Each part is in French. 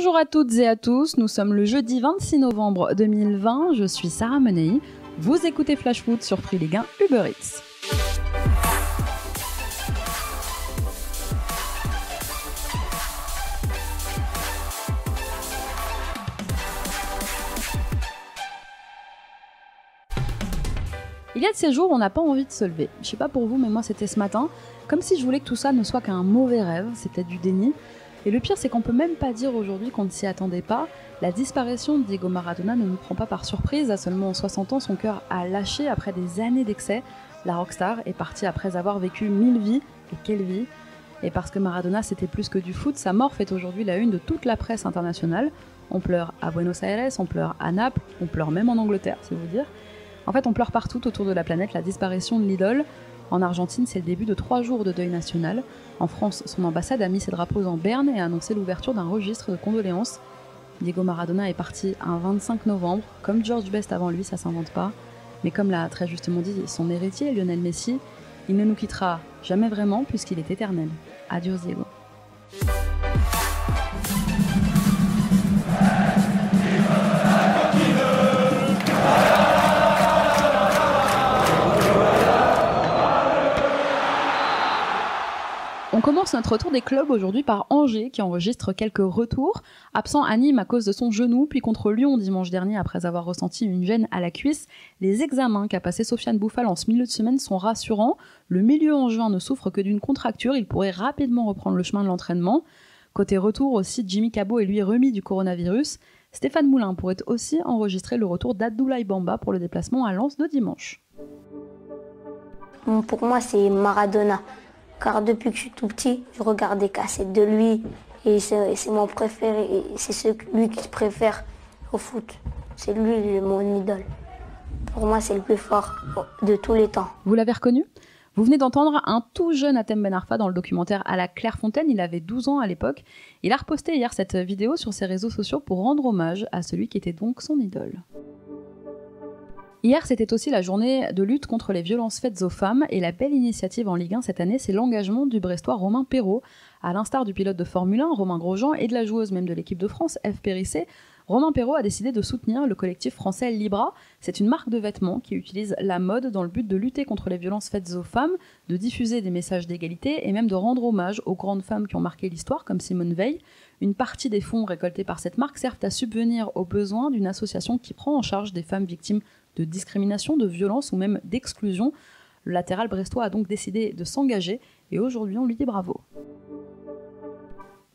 Bonjour à toutes et à tous, nous sommes le jeudi 26 novembre 2020, je suis Sarah Menei, vous écoutez Flash Foot sur Free Ligue 1 Uber Eats. Il y a de ces jours où on n'a pas envie de se lever. Je sais pas pour vous, mais moi c'était ce matin, comme si je voulais que tout ça ne soit qu'un mauvais rêve, c'est peut-être du déni. Et le pire, c'est qu'on peut même pas dire aujourd'hui qu'on ne s'y attendait pas. La disparition de Diego Maradona ne nous prend pas par surprise. À seulement 60 ans, son cœur a lâché après des années d'excès. La rockstar est partie après avoir vécu 1000 vies. Et quelle vie! Et parce que Maradona c'était plus que du foot, sa mort fait aujourd'hui la une de toute la presse internationale. On pleure à Buenos Aires, on pleure à Naples, on pleure même en Angleterre, c'est vous dire. En fait, on pleure partout autour de la planète la disparition de l'idole. En Argentine, c'est le début de 3 jours de deuil national. En France, son ambassade a mis ses drapeaux en berne et a annoncé l'ouverture d'un registre de condoléances. Diego Maradona est parti un 25 novembre. Comme George Best avant lui, ça s'invente pas. Mais comme l'a très justement dit son héritier, Lionel Messi, il ne nous quittera jamais vraiment puisqu'il est éternel. Adios Diego. On commence notre tour des clubs aujourd'hui par Angers qui enregistre quelques retours. Absent à Nîmes à cause de son genou, puis contre Lyon dimanche dernier après avoir ressenti une gêne à la cuisse. Les examens qu'a passé Sofiane Bouffal en ce milieu de semaine sont rassurants. Le milieu angevin ne souffre que d'une contracture, il pourrait rapidement reprendre le chemin de l'entraînement. Côté retour aussi, Jimmy Cabot est lui remis du coronavirus. Stéphane Moulin pourrait aussi enregistrer le retour d'Abdoulaye Bamba pour le déplacement à Lens de dimanche. Pour moi, c'est Maradona. Car depuis que je suis tout petit, je regarde des cassettes de lui et c'est mon préféré. Et c'est celui que je préfère au foot. C'est lui mon idole. Pour moi, c'est le plus fort de tous les temps. Vous l'avez reconnu ? Vous venez d'entendre un tout jeune Hatem Ben Arfa dans le documentaire À la Clairefontaine. Il avait 12 ans à l'époque. Il a reposté hier cette vidéo sur ses réseaux sociaux pour rendre hommage à celui qui était donc son idole. Hier, c'était aussi la journée de lutte contre les violences faites aux femmes et la belle initiative en Ligue 1 cette année, c'est l'engagement du Brestois Romain Perrault. À l'instar du pilote de Formule 1, Romain Grosjean, et de la joueuse même de l'équipe de France, F. Périssé, Romain Perrault a décidé de soutenir le collectif français Libra. C'est une marque de vêtements qui utilise la mode dans le but de lutter contre les violences faites aux femmes, de diffuser des messages d'égalité et même de rendre hommage aux grandes femmes qui ont marqué l'histoire, comme Simone Veil. Une partie des fonds récoltés par cette marque servent à subvenir aux besoins d'une association qui prend en charge des femmes victimes de discrimination, de violence ou même d'exclusion. Le latéral brestois a donc décidé de s'engager et aujourd'hui on lui dit bravo.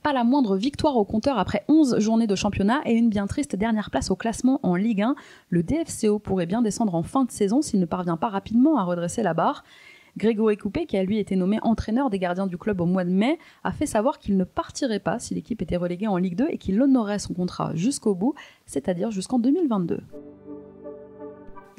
Pas la moindre victoire au compteur après 11 journées de championnat et une bien triste dernière place au classement en Ligue 1. Le DFCO pourrait bien descendre en fin de saison s'il ne parvient pas rapidement à redresser la barre. Grégory Coupé, qui a lui été nommé entraîneur des gardiens du club au mois de mai, a fait savoir qu'il ne partirait pas si l'équipe était reléguée en Ligue 2 et qu'il honorerait son contrat jusqu'au bout, c'est-à-dire jusqu'en 2022.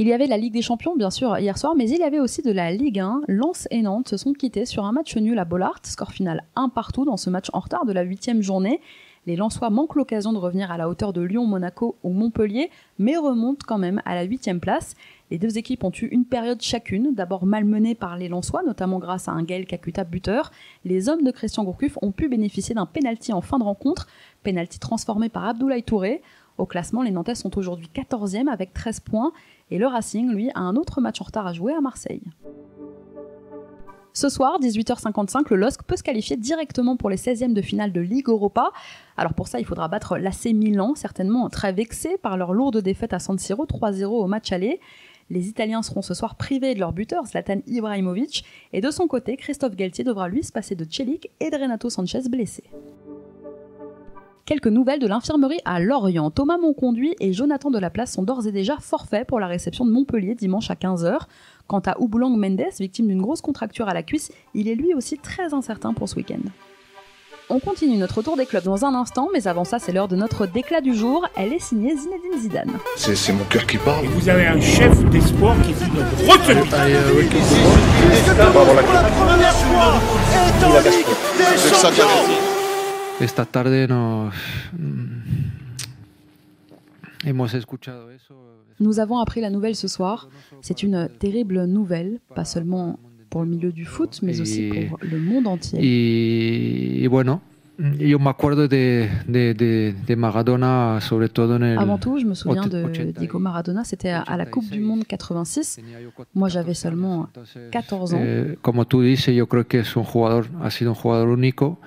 Il y avait la Ligue des Champions, bien sûr, hier soir, mais il y avait aussi de la Ligue 1. Lens et Nantes se sont quittés sur un match nul à Bollaert, score final 1-1 dans ce match en retard de la 8e journée. Les Lensois manquent l'occasion de revenir à la hauteur de Lyon, Monaco ou Montpellier, mais remontent quand même à la 8e place. Les deux équipes ont eu une période chacune, d'abord malmenées par les Lensois, notamment grâce à un Gaël Kakuta buteur. Les hommes de Christian Gourcuff ont pu bénéficier d'un pénalty en fin de rencontre, pénalty transformé par Abdoulaye Touré. Au classement, les Nantais sont aujourd'hui 14e avec 13 points et le Racing, lui, a un autre match en retard à jouer à Marseille. Ce soir, 18h55, le LOSC peut se qualifier directement pour les 16e de finale de Ligue Europa. Alors pour ça, il faudra battre l'AC Milan, certainement très vexé par leur lourde défaite à San Siro, 3-0 au match aller. Les Italiens seront ce soir privés de leur buteur, Zlatan Ibrahimovic, et de son côté, Christophe Galtier devra lui se passer de Celik et de Renato Sanchez blessés. Quelques nouvelles de l'infirmerie à Lorient. Thomas Monconduit et Jonathan Delaplace sont d'ores et déjà forfaits pour la réception de Montpellier dimanche à 15h. Quant à Ouboulang Mendes, victime d'une grosse contracture à la cuisse, il est lui aussi très incertain pour ce week-end. On continue notre tour des clubs dans un instant, mais avant ça, c'est l'heure de notre déclat du jour. Elle est signée Zinedine Zidane. C'est mon cœur qui parle. Et vous avez un chef d'espoir qui dit notre retenue. Pour la première fois, Esta tarde no hemos escuchado eso. Nous avons appris la nouvelle ce soir. C'est une terrible nouvelle, pas seulement pour le milieu du foot, mais aussi pour le monde entier. Y bueno, Yo me acuerdo de Maradona, sobre todo en el... Avant tout, je me souviens de Diego Maradona, c'était à la Coupe du Monde 86. Moi, j'avais seulement 14 ans. Como tú dices, yo creo que ha sido un jugador único.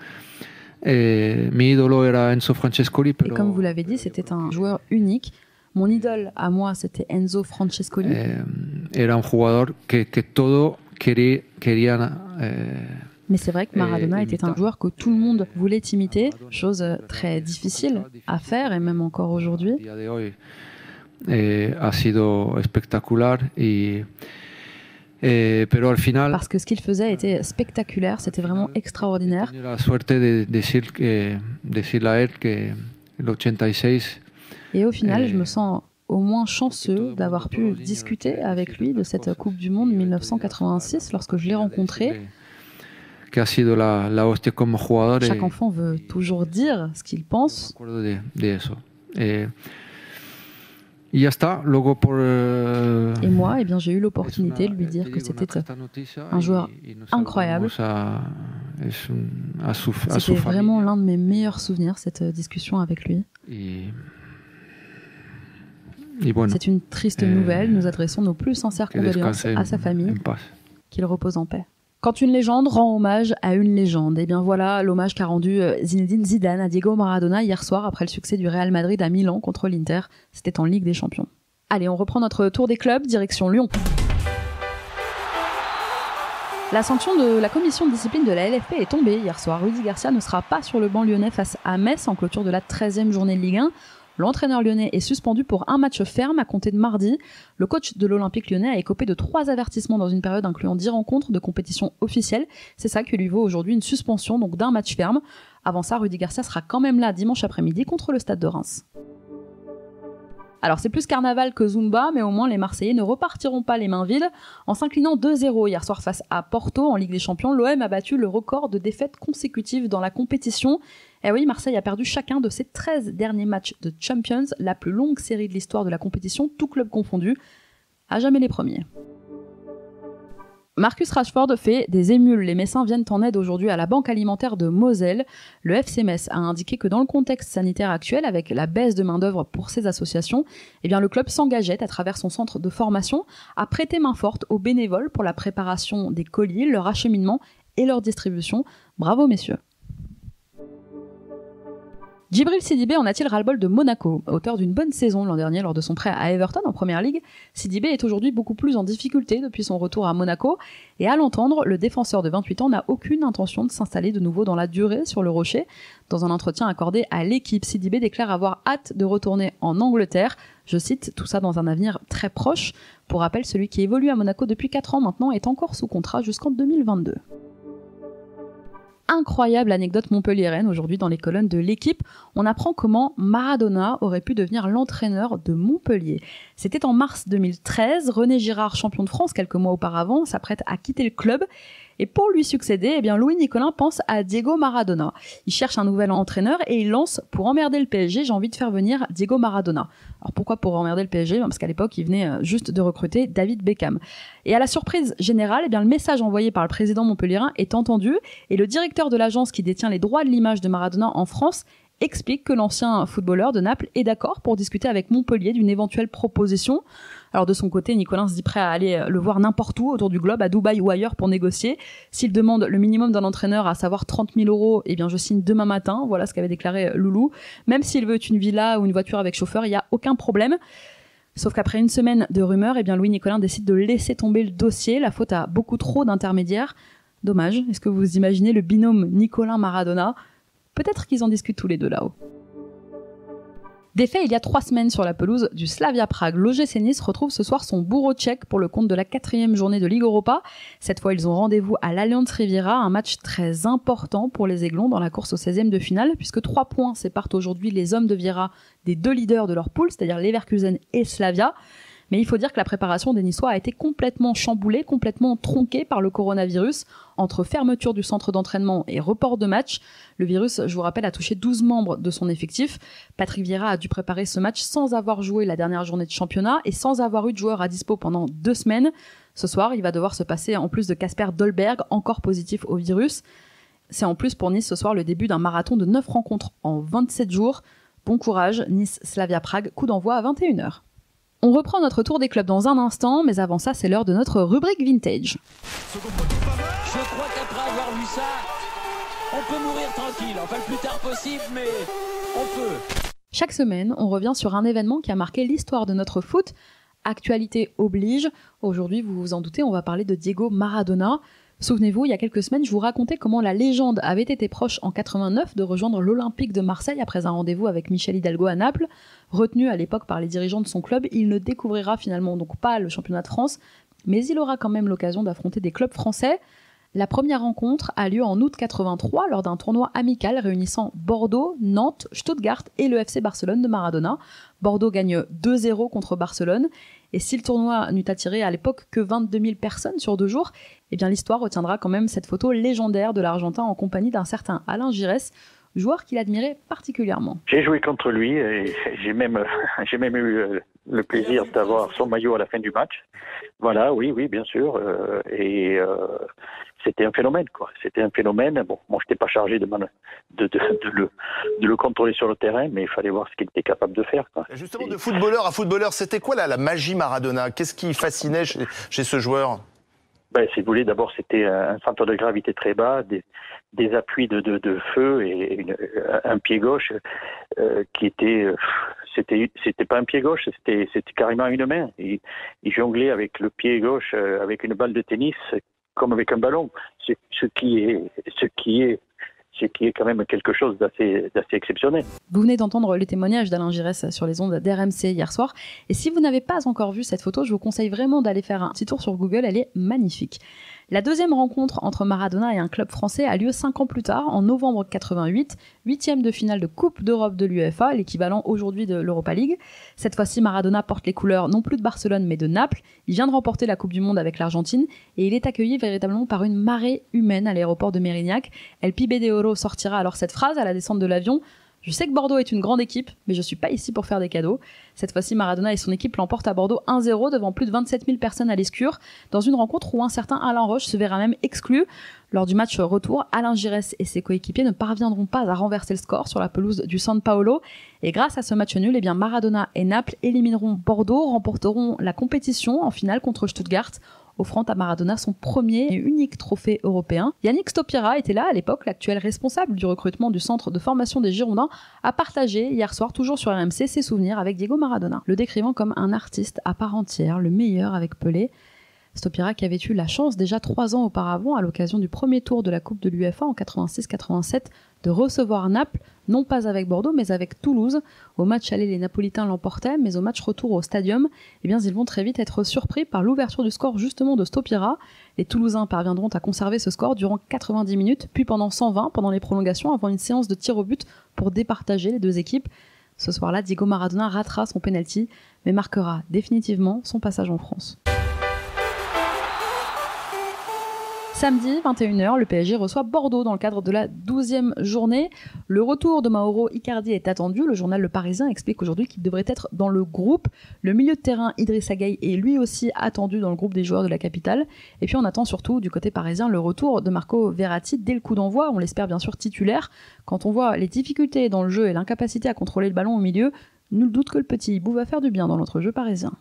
Mi ídolo era Enzo Francescoli. Et comme vous l'avez dit, c'était un joueur unique. Mon idole à moi, c'était Enzo Francescoli. Era un jugador que todo querían. Mais c'est vrai que Maradona était un joueur que tout le monde voulait imiter, chose très difficile à faire et même encore aujourd'hui. Ha sido espectacular pero al final, parce que ce qu'il faisait était spectaculaire, c'était vraiment extraordinaire. J'ai la suerte de decirle a él que el 86. Et au final, je me sens au moins chanceux d'avoir pu discuter avec lui de cette Coupe du Monde 1986 lorsque je l'ai rencontré. Que ha sido la hostia como jugador. Chaque enfant veut toujours dire ce qu'il pense. De eso. Y ya está. Luego Et moi, eh bien, j'ai eu l'opportunité de lui dire que c'était un joueur incroyable. C'était vraiment l'un de mes meilleurs souvenirs, cette discussion avec lui. C'est une triste nouvelle. Nous adressons nos plus sincères condoléances à sa famille. Qu'il repose en paix. Quand une légende rend hommage à une légende, et bien voilà l'hommage qu'a rendu Zinedine Zidane à Diego Maradona hier soir après le succès du Real Madrid à Milan contre l'Inter. C'était en Ligue des Champions. Allez, on reprend notre tour des clubs, direction Lyon. La sanction de la commission de discipline de la LFP est tombée hier soir. Rudy Garcia ne sera pas sur le banc lyonnais face à Metz en clôture de la 13e journée de Ligue 1. L'entraîneur lyonnais est suspendu pour un match ferme à compter de mardi. Le coach de l'Olympique lyonnais a écopé de 3 avertissements dans une période incluant 10 rencontres de compétition officielle. C'est ça qui lui vaut aujourd'hui une suspension, donc d'un match ferme. Avant ça, Rudy Garcia sera quand même là dimanche après-midi contre le Stade de Reims. Alors c'est plus carnaval que Zumba, mais au moins les Marseillais ne repartiront pas les mains vides. En s'inclinant 2-0 hier soir face à Porto en Ligue des Champions, l'OM a battu le record de défaites consécutives dans la compétition. Et oui, Marseille a perdu chacun de ses 13 derniers matchs de Champions, la plus longue série de l'histoire de la compétition, tout club confondu. À jamais les premiers. Marcus Rashford fait des émules. Les Messins viennent en aide aujourd'hui à la banque alimentaire de Moselle. Le FC Metz a indiqué que dans le contexte sanitaire actuel, avec la baisse de main-d'œuvre pour ces associations, eh bien le club s'engageait à travers son centre de formation à prêter main forte aux bénévoles pour la préparation des colis, leur acheminement et leur distribution. Bravo messieurs. Djibril Sidibé en a-t-il ras-le-bol de Monaco ? Auteur d'une bonne saison l'an dernier lors de son prêt à Everton en Première Ligue, Sidibé est aujourd'hui beaucoup plus en difficulté depuis son retour à Monaco, et à l'entendre, le défenseur de 28 ans n'a aucune intention de s'installer de nouveau dans la durée sur le Rocher. Dans un entretien accordé à l'équipe, Sidibé déclare avoir hâte de retourner en Angleterre. Je cite, tout ça dans un avenir très proche. Pour rappel, celui qui évolue à Monaco depuis 4 ans maintenant est encore sous contrat jusqu'en 2022. Incroyable anecdote montpelliéraine aujourd'hui dans les colonnes de l'équipe. On apprend comment Maradona aurait pu devenir l'entraîneur de Montpellier. C'était en mars 2013. René Girard, champion de France quelques mois auparavant, s'apprête à quitter le club. Et pour lui succéder, eh bien Louis Nicolin pense à Diego Maradona. Il cherche un nouvel entraîneur et il lance « Pour emmerder le PSG, j'ai envie de faire venir Diego Maradona ». Alors pourquoi pour emmerder le PSG ? Parce qu'à l'époque, il venait juste de recruter David Beckham. Et à la surprise générale, eh bien, le message envoyé par le président montpelliérain est entendu et le directeur de l'agence qui détient les droits de l'image de Maradona en France explique que l'ancien footballeur de Naples est d'accord pour discuter avec Montpellier d'une éventuelle proposition. Alors de son côté, Nicolin se dit prêt à aller le voir n'importe où autour du globe, à Dubaï ou ailleurs pour négocier. S'il demande le minimum d'un entraîneur, à savoir 30 000 €, eh bien je signe demain matin. Voilà ce qu'avait déclaré Loulou. Même s'il veut une villa ou une voiture avec chauffeur, il n'y a aucun problème. Sauf qu'après une semaine de rumeurs, eh bien Louis Nicolin décide de laisser tomber le dossier. La faute à beaucoup trop d'intermédiaires. Dommage. Est-ce que vous imaginez le binôme Nicolin-Maradona ? Peut-être qu'ils en discutent tous les deux là-haut. Défait il y a 3 semaines sur la pelouse du Slavia Prague, l'OGC Nice retrouve ce soir son bourreau tchèque pour le compte de la 4e journée de Ligue Europa. Cette fois, ils ont rendez-vous à l'Allianz Riviera, un match très important pour les Aiglons dans la course au 16e de finale, puisque 3 points séparent aujourd'hui les hommes de Vieira des 2 leaders de leur poule, c'est-à-dire Leverkusen et Slavia. Mais il faut dire que la préparation des Niçois a été complètement chamboulée, complètement tronquée par le coronavirus. Entre fermeture du centre d'entraînement et report de match, le virus, je vous rappelle, a touché 12 membres de son effectif. Patrick Vieira a dû préparer ce match sans avoir joué la dernière journée de championnat et sans avoir eu de joueurs à dispo pendant 2 semaines. Ce soir, il va devoir se passer en plus de Kasper Dolberg, encore positif au virus. C'est en plus pour Nice ce soir le début d'un marathon de 9 rencontres en 27 jours. Bon courage, Nice-Slavia Prague, coup d'envoi à 21h. On reprend notre tour des clubs dans un instant, mais avant ça, c'est l'heure de notre rubrique vintage. Je crois qu'après avoir vu ça, on peut mourir tranquille. Enfin, le plus tard possible, mais on peut. Chaque semaine, on revient sur un événement qui a marqué l'histoire de notre foot. Actualité oblige. Aujourd'hui, vous vous en doutez, on va parler de Diego Maradona. Souvenez-vous, il y a quelques semaines, je vous racontais comment la légende avait été proche en 89 de rejoindre l'Olympique de Marseille après un rendez-vous avec Michel Hidalgo à Naples. Retenu à l'époque par les dirigeants de son club, il ne découvrira finalement donc pas le championnat de France, mais il aura quand même l'occasion d'affronter des clubs français. La première rencontre a lieu en août 83 lors d'un tournoi amical réunissant Bordeaux, Nantes, Stuttgart et le FC Barcelone de Maradona. Bordeaux gagne 2-0 contre Barcelone. Et si le tournoi n'eut attiré à l'époque que 22 000 personnes sur 2 jours, eh bien l'histoire retiendra quand même cette photo légendaire de l'Argentin en compagnie d'un certain Alain Giresse, joueur qu'il admirait particulièrement. J'ai joué contre lui et j'ai même eu le plaisir d'avoir son maillot à la fin du match. Voilà, oui, bien sûr. C'était un phénomène, quoi. C'était un phénomène. Bon, moi, je n'étais pas chargé de le contrôler sur le terrain, mais il fallait voir ce qu'il était capable de faire, quoi. Justement, de footballeur à footballeur, c'était quoi la magie Maradona? Qu'est-ce qui fascinait chez ce joueur? Si vous voulez, d'abord, c'était un centre de gravité très bas, des appuis de feu et un pied gauche qui était... C'était pas un pied gauche, c'était carrément une main. Il jonglait avec le pied gauche, avec une balle de tennis, comme avec un ballon. Ce qui est quand même quelque chose d'assez exceptionnel. Vous venez d'entendre le témoignage d'Alain Giresse sur les ondes d'RMC hier soir. Et si vous n'avez pas encore vu cette photo, je vous conseille vraiment d'aller faire un petit tour sur Google, elle est magnifique. La deuxième rencontre entre Maradona et un club français a lieu 5 ans plus tard, en novembre 88, 8e de finale de Coupe d'Europe de l'UEFA, l'équivalent aujourd'hui de l'Europa League. Cette fois-ci, Maradona porte les couleurs non plus de Barcelone mais de Naples. Il vient de remporter la Coupe du Monde avec l'Argentine et il est accueilli véritablement par une marée humaine à l'aéroport de Mérignac. El Pibe de Oro sortira alors cette phrase à la descente de l'avion. Je sais que Bordeaux est une grande équipe, mais je suis pas ici pour faire des cadeaux. Cette fois-ci, Maradona et son équipe l'emportent à Bordeaux 1-0 devant plus de 27 000 personnes à l'Escure, dans une rencontre où un certain Alain Roche se verra même exclu. Lors du match retour, Alain Giresse et ses coéquipiers ne parviendront pas à renverser le score sur la pelouse du San Paolo. Et grâce à ce match nul, Maradona et Naples élimineront Bordeaux, remporteront la compétition en finale contre Stuttgart, offrant à Maradona son premier et unique trophée européen. Yannick Stopyra était là à l'époque, l'actuel responsable du recrutement du centre de formation des Girondins, a partagé hier soir, toujours sur RMC, ses souvenirs avec Diego Maradona, le décrivant comme un artiste à part entière, le meilleur avec Pelé. Stopyra qui avait eu la chance déjà 3 ans auparavant, à l'occasion du premier tour de la Coupe de l'UEFA en 86-87, de recevoir Naples, non pas avec Bordeaux, mais avec Toulouse. Au match aller, les Napolitains l'emportaient, mais au match retour au Stadium, ils vont très vite être surpris par l'ouverture du score justement de Stopyra. Les Toulousains parviendront à conserver ce score durant 90 minutes, puis pendant 120 pendant les prolongations, avant une séance de tir au but pour départager les deux équipes. Ce soir-là, Diego Maradona ratera son penalty, mais marquera définitivement son passage en France. Samedi, 21h, le PSG reçoit Bordeaux dans le cadre de la 12e journée. Le retour de Mauro Icardi est attendu. Le journal Le Parisien explique aujourd'hui qu'il devrait être dans le groupe. Le milieu de terrain Idrissa Gueye est lui aussi attendu dans le groupe des joueurs de la capitale. Et puis on attend surtout du côté parisien le retour de Marco Verratti dès le coup d'envoi. On l'espère bien sûr titulaire. Quand on voit les difficultés dans le jeu et l'incapacité à contrôler le ballon au milieu, nul doute que le petit hibou va faire du bien dans notre jeu parisien.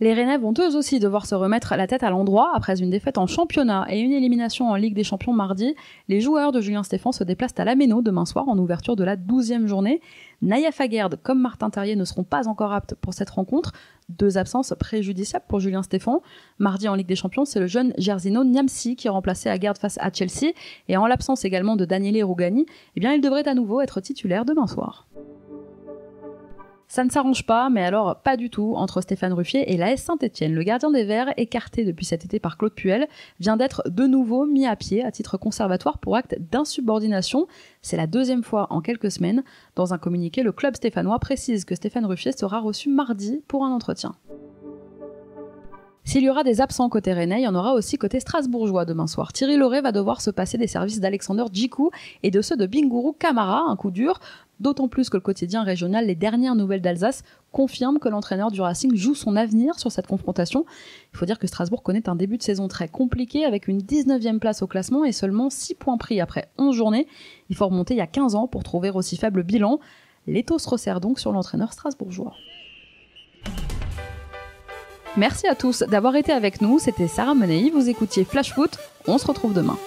Les Rennais vont eux aussi devoir se remettre la tête à l'endroit. Après une défaite en championnat et une élimination en Ligue des Champions mardi, les joueurs de Julien Stéphan se déplacent à la Méno demain soir en ouverture de la 12e journée. Naïef Aguerd comme Martin Terrier ne seront pas encore aptes pour cette rencontre. 2 absences préjudiciables pour Julien Stéphan. Mardi en Ligue des Champions, c'est le jeune Jerzino Niamsi qui remplaçait Aguerd face à Chelsea. Et en l'absence également de Daniele Rugani, il devrait à nouveau être titulaire demain soir. Ça ne s'arrange pas, mais alors pas du tout, entre Stéphane Ruffier et l'AS Saint-Etienne. Le gardien des Verts, écarté depuis cet été par Claude Puel, vient d'être de nouveau mis à pied à titre conservatoire pour acte d'insubordination. C'est la 2e fois en quelques semaines. Dans un communiqué, le club stéphanois précise que Stéphane Ruffier sera reçu mardi pour un entretien. S'il y aura des absents côté rennais, il y en aura aussi côté strasbourgeois demain soir. Thierry Lauré va devoir se passer des services d'Alexander Djikou et de ceux de Bingourou Kamara, un coup dur, d'autant plus que le quotidien régional Les Dernières Nouvelles d'Alsace confirme que l'entraîneur du Racing joue son avenir sur cette confrontation. Il faut dire que Strasbourg connaît un début de saison très compliqué avec une 19e place au classement et seulement 6 points pris après 11 journées. Il faut remonter il y a 15 ans pour trouver aussi faible bilan. L'étau se resserre donc sur l'entraîneur strasbourgeois. Merci à tous d'avoir été avec nous, c'était Sarah Menei, vous écoutiez Flash Foot, on se retrouve demain.